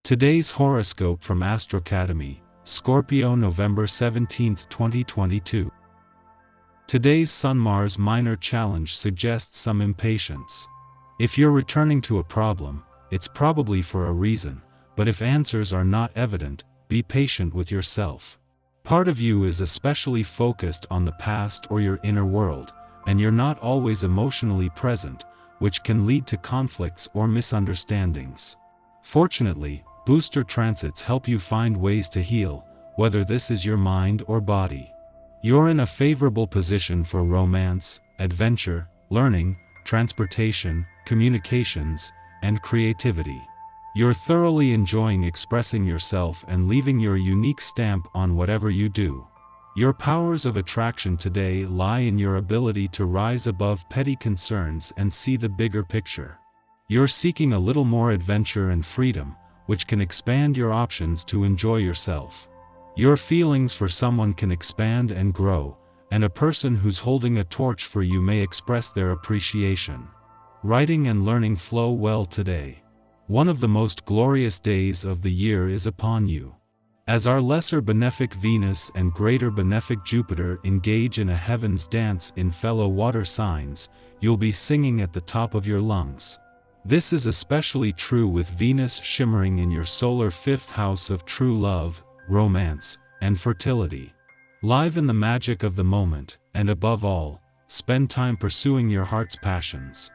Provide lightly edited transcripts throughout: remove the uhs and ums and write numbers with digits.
Today's horoscope from Astrocademy, Scorpio November 17, 2022. Today's Sun-Mars minor challenge suggests some impatience. If you're returning to a problem, it's probably for a reason, but if answers are not evident, be patient with yourself. Part of you is especially focused on the past or your inner world, and you're not always emotionally present, which can lead to conflicts or misunderstandings. Fortunately, booster transits help you find ways to heal, whether this is your mind or body. You're in a favorable position for romance, adventure, learning, transportation, communications, and creativity. You're thoroughly enjoying expressing yourself and leaving your unique stamp on whatever you do. Your powers of attraction today lie in your ability to rise above petty concerns and see the bigger picture. You're seeking a little more adventure and freedom, which can expand your options to enjoy yourself. Your feelings for someone can expand and grow, and a person who's holding a torch for you may express their appreciation. Writing and learning flow well today. One of the most glorious days of the year is upon you. As our lesser benefic Venus and greater benefic Jupiter engage in a heaven's dance in fellow water signs, you'll be singing at the top of your lungs. This is especially true with Venus shimmering in your solar fifth house of true love, romance, and fertility. Live in the magic of the moment, and above all, spend time pursuing your heart's passions.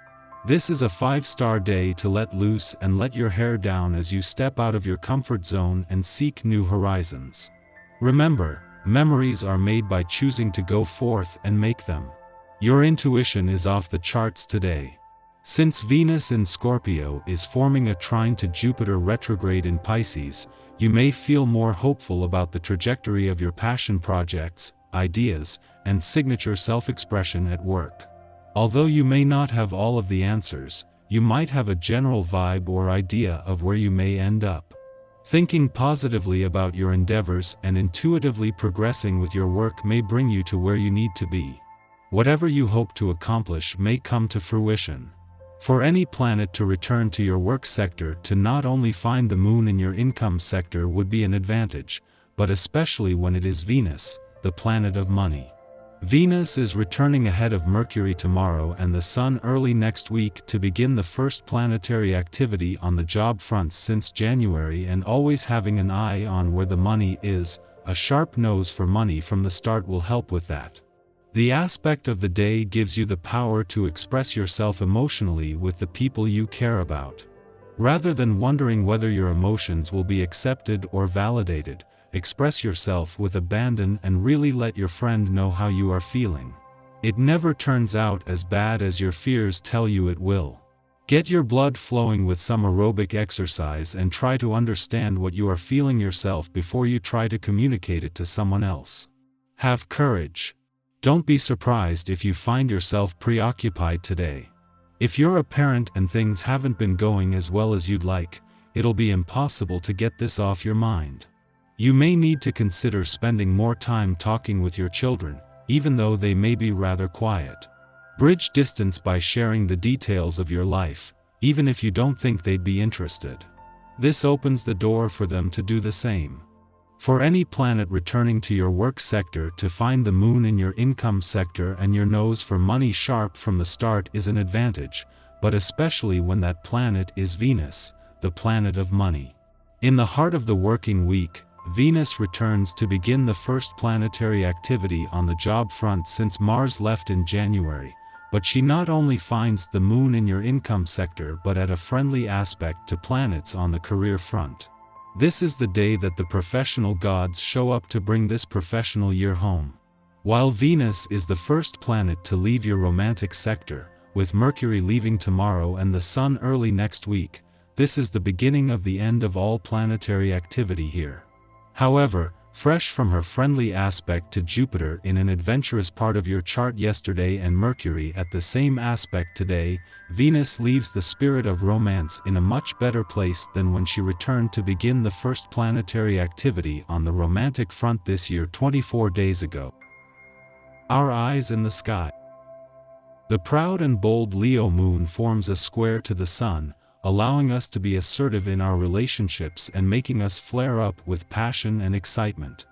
This is a 5-star day to let loose and let your hair down as you step out of your comfort zone and seek new horizons. Remember, memories are made by choosing to go forth and make them. Your intuition is off the charts today. Since Venus in Scorpio is forming a trine to Jupiter retrograde in Pisces, you may feel more hopeful about the trajectory of your passion projects, ideas, and signature self-expression at work. Although you may not have all of the answers, you might have a general vibe or idea of where you may end up. Thinking positively about your endeavors and intuitively progressing with your work may bring you to where you need to be. Whatever you hope to accomplish may come to fruition. For any planet to return to your work sector to not only find the moon in your income sector would be an advantage, but especially when it is Venus, the planet of money. Venus is returning ahead of Mercury tomorrow and the Sun early next week to begin the first planetary activity on the job front since January, and always having an eye on where the money is, a sharp nose for money from the start will help with that. The aspect of the day gives you the power to express yourself emotionally with the people you care about. Rather than wondering whether your emotions will be accepted or validated, express yourself with abandon and really let your friend know how you are feeling. It never turns out as bad as your fears tell you it will. Get your blood flowing with some aerobic exercise and try to understand what you are feeling yourself before you try to communicate it to someone else. Have courage. Don't be surprised if you find yourself preoccupied today. If you're a parent and things haven't been going as well as you'd like, it'll be impossible to get this off your mind. You may need to consider spending more time talking with your children, even though they may be rather quiet. Bridge distance by sharing the details of your life, even if you don't think they'd be interested. This opens the door for them to do the same. For any planet returning to your work sector to find the moon in your income sector and your nose for money sharp from the start is an advantage, but especially when that planet is Venus, the planet of money. In the heart of the working week, Venus returns to begin the first planetary activity on the job front since Mars left in January, but she not only finds the moon in your income sector but at a friendly aspect to planets on the career front. This is the day that the professional gods show up to bring this professional year home. While Venus is the first planet to leave your romantic sector, with Mercury leaving tomorrow and the Sun early next week, this is the beginning of the end of all planetary activity here. However, fresh from her friendly aspect to Jupiter in an adventurous part of your chart yesterday and Mercury at the same aspect today, Venus leaves the spirit of romance in a much better place than when she returned to begin the first planetary activity on the romantic front this year 24 days ago. Our eyes in the sky. The proud and bold Leo moon forms a square to the Sun, allowing us to be assertive in our relationships and making us flare up with passion and excitement.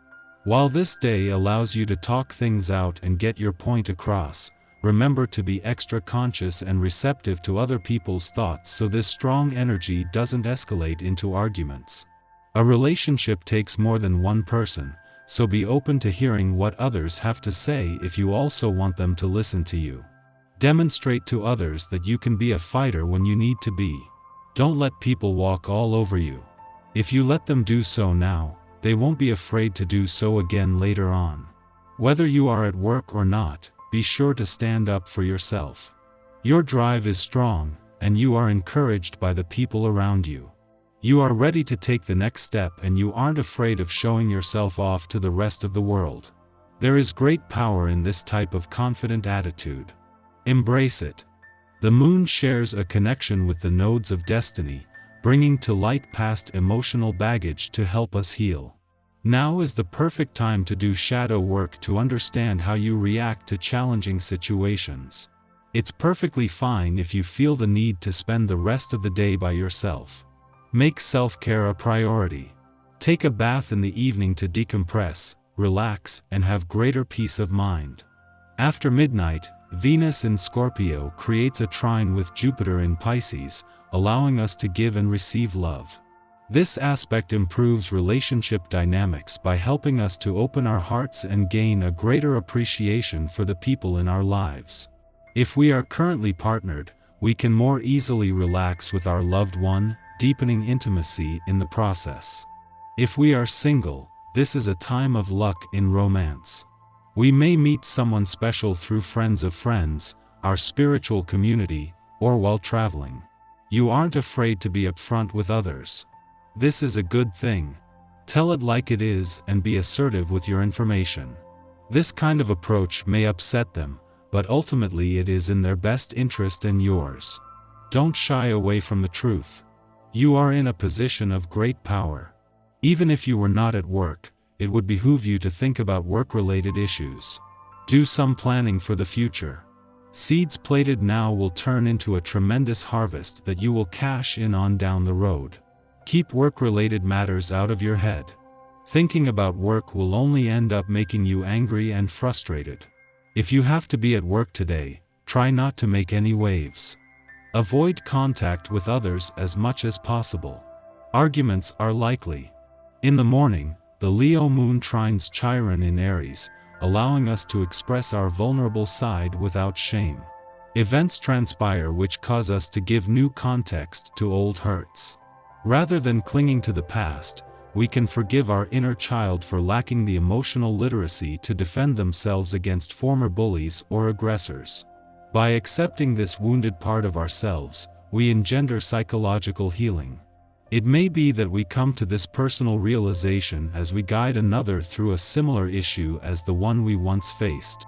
While this day allows you to talk things out and get your point across, remember to be extra conscious and receptive to other people's thoughts so this strong energy doesn't escalate into arguments. A relationship takes more than one person, so be open to hearing what others have to say if you also want them to listen to you. Demonstrate to others that you can be a fighter when you need to be. Don't let people walk all over you. If you let them do so now, they won't be afraid to do so again later on. Whether you are at work or not, be sure to stand up for yourself. Your drive is strong, and you are encouraged by the people around you. You are ready to take the next step and you aren't afraid of showing yourself off to the rest of the world. There is great power in this type of confident attitude. Embrace it. The moon shares a connection with the nodes of destiny, bringing to light past emotional baggage to help us heal. Now is the perfect time to do shadow work to understand how you react to challenging situations. It's perfectly fine if you feel the need to spend the rest of the day by yourself. Make self-care a priority. Take a bath in the evening to decompress, relax, and have greater peace of mind. After midnight, Venus in Scorpio creates a trine with Jupiter in Pisces, allowing us to give and receive love. This aspect improves relationship dynamics by helping us to open our hearts and gain a greater appreciation for the people in our lives. If we are currently partnered, we can more easily relax with our loved one, deepening intimacy in the process. If we are single, this is a time of luck in romance. We may meet someone special through friends of friends, our spiritual community, or while traveling. You aren't afraid to be upfront with others. This is a good thing. Tell it like it is and be assertive with your information. This kind of approach may upset them, but ultimately it is in their best interest and yours. Don't shy away from the truth. You are in a position of great power. Even if you were not at work, it would behoove you to think about work-related issues. Do some planning for the future. Seeds planted now will turn into a tremendous harvest that you will cash in on down the road. Keep work-related matters out of your head. Thinking about work will only end up making you angry and frustrated. If you have to be at work today, try not to make any waves. Avoid contact with others as much as possible. Arguments are likely. In the morning, the Leo moon trines Chiron in Aries, allowing us to express our vulnerable side without shame. Events transpire which cause us to give new context to old hurts. Rather than clinging to the past, we can forgive our inner child for lacking the emotional literacy to defend themselves against former bullies or aggressors. By accepting this wounded part of ourselves, we engender psychological healing. It may be that we come to this personal realization as we guide another through a similar issue as the one we once faced.